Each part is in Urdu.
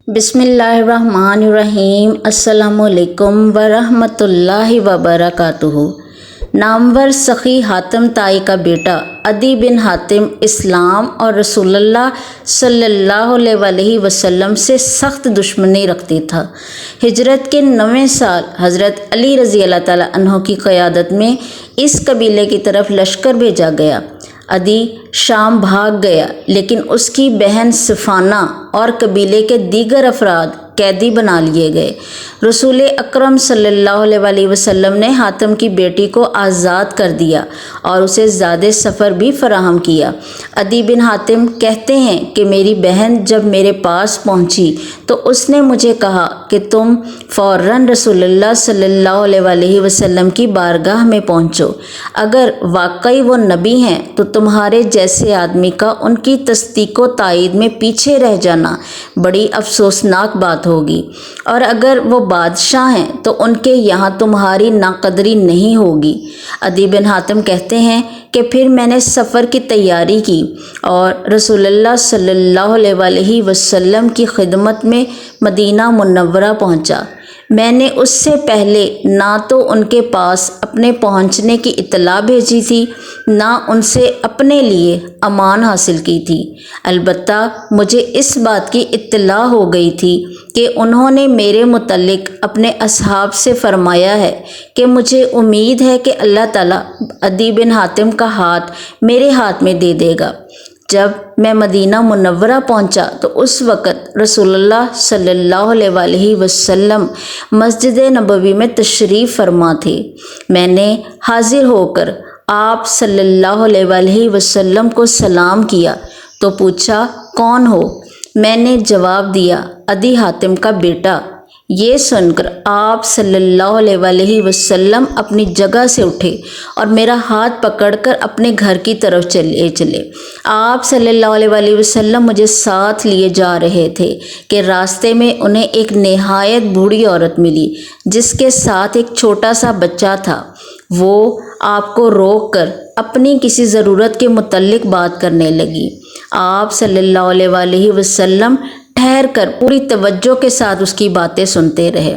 بسم اللہ الرحمن الرحیم۔ السلام علیکم ورحمۃ اللہ وبرکاتہ۔ نامور سخی حاتم طائی کا بیٹا عدی بن حاتم اسلام اور رسول اللہ صلی اللہ علیہ وسلم سے سخت دشمنی رکھتے تھا۔ ہجرت کے 9ویں سال حضرت علی رضی اللہ تعالیٰ عنہ کی قیادت میں اس قبیلے کی طرف لشکر بھیجا گیا۔ عدی شام بھاگ گیا، لیکن اس کی بہن صفانہ اور قبیلے کے دیگر افراد قیدی بنا لیے گئے۔ رسول اکرم صلی اللہ علیہ وسلم نے حاتم کی بیٹی کو آزاد کر دیا اور اسے زیادہ سفر بھی فراہم کیا۔ عدی بن حاتم کہتے ہیں کہ میری بہن جب میرے پاس پہنچی تو اس نے مجھے کہا کہ تم فوراً رسول اللہ صلی اللہ علیہ وسلم کی بارگاہ میں پہنچو۔ اگر واقعی وہ نبی ہیں تو تمہارے جیسے آدمی کا ان کی تصدیق و تائید میں پیچھے رہ جانا بڑی افسوسناک بات ہوگی، اور اگر وہ بادشاہ ہیں تو ان کے یہاں تمہاری ناقدری نہیں ہوگی۔ عدی بن حاتم کہتے ہیں کہ پھر میں نے سفر کی تیاری کی اور رسول اللہ صلی اللہ علیہ وسلم کی خدمت میں مدینہ منورہ پہنچا۔ میں نے اس سے پہلے نہ تو ان کے پاس اپنے پہنچنے کی اطلاع بھیجی تھی، نہ ان سے اپنے لیے امان حاصل کی تھی۔ البتہ مجھے اس بات کی اطلاع ہو گئی تھی کہ انہوں نے میرے متعلق اپنے اصحاب سے فرمایا ہے کہ مجھے امید ہے کہ اللہ تعالیٰ عدی بن حاتم کا ہاتھ میرے ہاتھ میں دے دے گا۔ جب میں مدینہ منورہ پہنچا تو اس وقت رسول اللہ صلی اللہ علیہ وسلم مسجد نبوی میں تشریف فرما تھے۔ میں نے حاضر ہو کر آپ صلی اللہ علیہ وسلم کو سلام کیا تو پوچھا کون ہو؟ میں نے جواب دیا عدی حاتم کا بیٹا۔ یہ سن کر آپ صلی اللہ علیہ وسلم اپنی جگہ سے اٹھے اور میرا ہاتھ پکڑ کر اپنے گھر کی طرف چلے۔ آپ صلی اللہ علیہ وسلم مجھے ساتھ لیے جا رہے تھے کہ راستے میں انہیں ایک نہایت بوڑھی عورت ملی جس کے ساتھ ایک چھوٹا سا بچہ تھا۔ وہ آپ کو روک کر اپنی کسی ضرورت کے متعلق بات کرنے لگی۔ آپ صلی اللہ علیہ وسلم ٹھہر کر پوری توجہ کے ساتھ اس کی باتیں سنتے رہے۔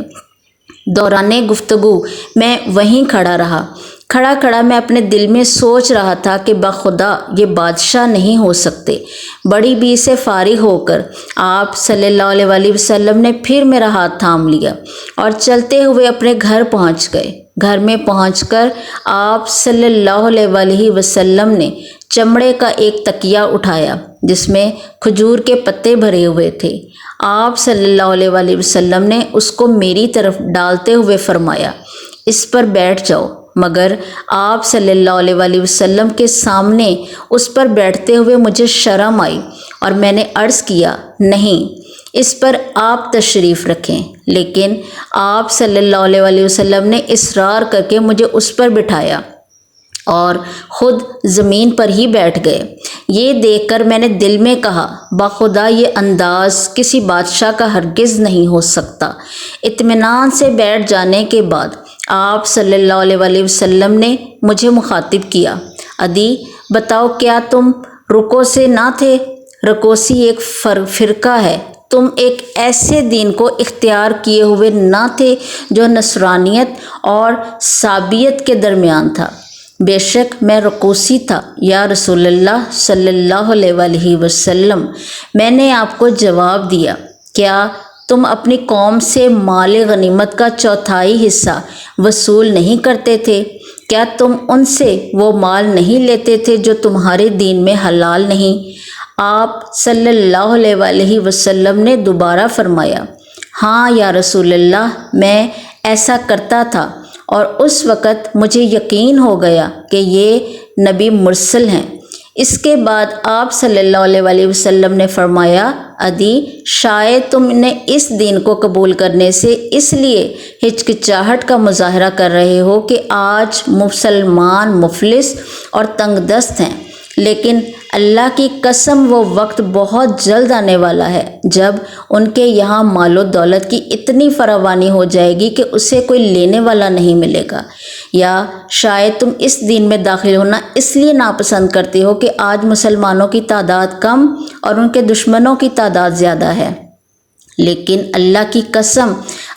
دوران گفتگو میں وہیں کھڑا رہا۔ کھڑا میں اپنے دل میں سوچ رہا تھا کہ بخدا یہ بادشاہ نہیں ہو سکتے۔ بڑی بی سے فارغ ہو کر آپ صلی اللہ علیہ وسلم نے پھر میرا ہاتھ تھام لیا اور چلتے ہوئے اپنے گھر پہنچ گئے۔ گھر میں پہنچ کر آپ صلی اللہ علیہ وسلم نے چمڑے کا ایک تکیہ اٹھایا جس میں کھجور کے پتے بھرے ہوئے تھے۔ آپ صلی اللہ علیہ وسلم نے اس کو میری طرف ڈالتے ہوئے فرمایا اس پر بیٹھ جاؤ، مگر آپ صلی اللہ علیہ وسلم کے سامنے اس پر بیٹھتے ہوئے مجھے شرم آئی اور میں نے عرض کیا نہیں، اس پر آپ تشریف رکھیں، لیکن آپ صلی اللہ علیہ وسلم نے اصرار کر کے مجھے اس پر بٹھایا اور خود زمین پر ہی بیٹھ گئے۔ یہ دیکھ کر میں نے دل میں کہا بخدا یہ انداز کسی بادشاہ کا ہرگز نہیں ہو سکتا۔ اطمینان سے بیٹھ جانے کے بعد آپ صلی اللہ علیہ وسلم نے مجھے مخاطب کیا، عدی بتاؤ کیا تم رکو سے نہ تھے؟ رکوسی ایک فرقہ ہے۔ تم ایک ایسے دین کو اختیار کیے ہوئے نہ تھے جو نصرانیت اور صابیت کے درمیان تھا۔ بے شک میں رکوسی تھا یا رسول اللہ صلی اللہ علیہ وسلم۔ میں نے آپ کو جواب دیا، کیا تم اپنی قوم سے مال غنیمت کا 1/4 حصہ وصول نہیں کرتے تھے؟ کیا تم ان سے وہ مال نہیں لیتے تھے جو تمہارے دین میں حلال نہیں؟ آپ صلی اللہ علیہ وسلم نے دوبارہ فرمایا ہاں یا رسول اللہ، میں ایسا کرتا تھا، اور اس وقت مجھے یقین ہو گیا کہ یہ نبی مرسل ہیں۔ اس کے بعد آپ صلی اللہ علیہ وسلم نے فرمایا عدی شاید تم نے اس دین کو قبول کرنے سے اس لیے ہچکچاہٹ کا مظاہرہ کر رہے ہو کہ آج مسلمان مفلس اور تنگ دست ہیں، لیکن اللہ کی قسم وہ وقت بہت جلد آنے والا ہے جب ان کے یہاں مال و دولت کی اتنی فراوانی ہو جائے گی کہ اسے کوئی لینے والا نہیں ملے گا۔ یا شاید تم اس دین میں داخل ہونا اس لیے ناپسند کرتے ہو کہ آج مسلمانوں کی تعداد کم اور ان کے دشمنوں کی تعداد زیادہ ہے۔ لیکن اللہ کی قسم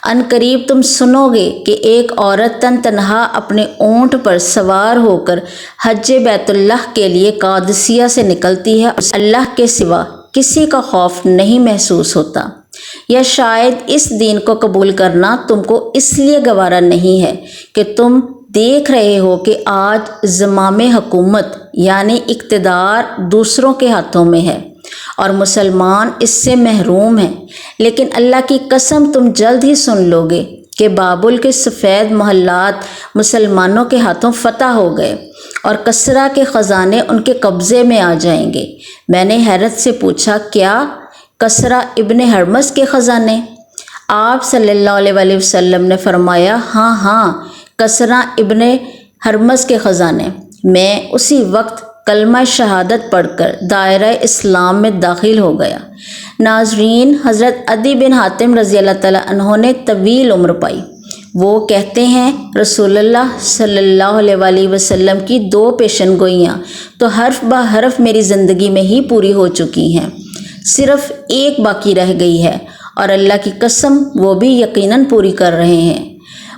ان قریب تم سنو گے کہ ایک عورت تن تنہا اپنے اونٹ پر سوار ہو کر حج بیت اللہ کے لیے قادسیہ سے نکلتی ہے اور اللہ کے سوا کسی کا خوف نہیں محسوس ہوتا، یا شاید اس دین کو قبول کرنا تم کو اس لیے گوارا نہیں ہے کہ تم دیکھ رہے ہو کہ آج زمام حکومت یعنی اقتدار دوسروں کے ہاتھوں میں ہے اور مسلمان اس سے محروم ہیں، لیکن اللہ کی قسم تم جلد ہی سن لو گے کہ بابل کے سفید محلات مسلمانوں کے ہاتھوں فتح ہو گئے اور کسرا کے خزانے ان کے قبضے میں آ جائیں گے۔ میں نے حیرت سے پوچھا، کیا کسرا ابن ہرمز کے خزانے؟ آپ صلی اللہ علیہ وآلہ وسلم نے فرمایا، ہاں کسرا ابن ہرمز کے خزانے۔ میں اسی وقت کلمہ شہادت پڑھ کر دائرہ اسلام میں داخل ہو گیا۔ ناظرین، حضرت عدی بن حاتم رضی اللہ تعالیٰ عنہ نے طویل عمر پائی۔ وہ کہتے ہیں رسول اللہ صلی اللہ علیہ وآلہ وسلم کی 2 پیشن گوئیاں تو حرف بہ حرف میری زندگی میں ہی پوری ہو چکی ہیں، صرف ایک باقی رہ گئی ہے اور اللہ کی قسم وہ بھی یقیناً پوری کر رہے ہیں۔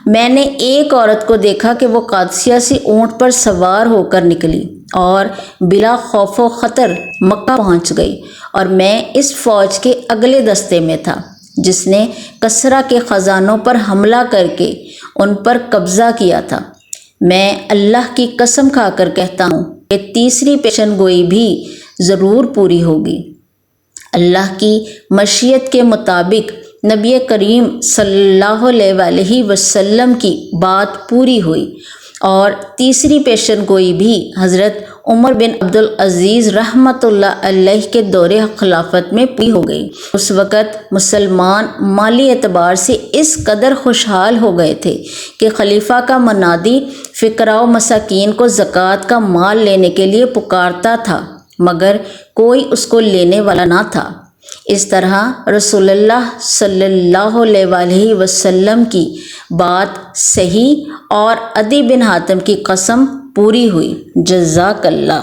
میں نے ایک عورت کو دیکھا کہ وہ قادسیہ سے اونٹ پر سوار ہو کر نکلی اور بلا خوف و خطر مکہ پہنچ گئی، اور میں اس فوج کے اگلے دستے میں تھا جس نے کسرا کے خزانوں پر حملہ کر کے ان پر قبضہ کیا تھا۔ میں اللہ کی قسم کھا کر کہتا ہوں کہ تیسری پیشن گوئی بھی ضرور پوری ہوگی۔ اللہ کی مشیت کے مطابق نبی کریم صلی اللہ علیہ وآلہ وسلم کی بات پوری ہوئی اور تیسری پیشن گوئی بھی حضرت عمر بن عبدالعزیز رحمۃ اللہ علیہ کے دور خلافت میں پوری ہو گئی۔ اس وقت مسلمان مالی اعتبار سے اس قدر خوشحال ہو گئے تھے کہ خلیفہ کا منادی فقراء و مساکین کو زکوٰۃ کا مال لینے کے لیے پکارتا تھا، مگر کوئی اس کو لینے والا نہ تھا۔ اس طرح رسول اللہ صلی اللہ علیہ وآلہ وسلم کی بات صحیح اور عدی بن حاتم کی قسم پوری ہوئی۔ جزاک اللہ۔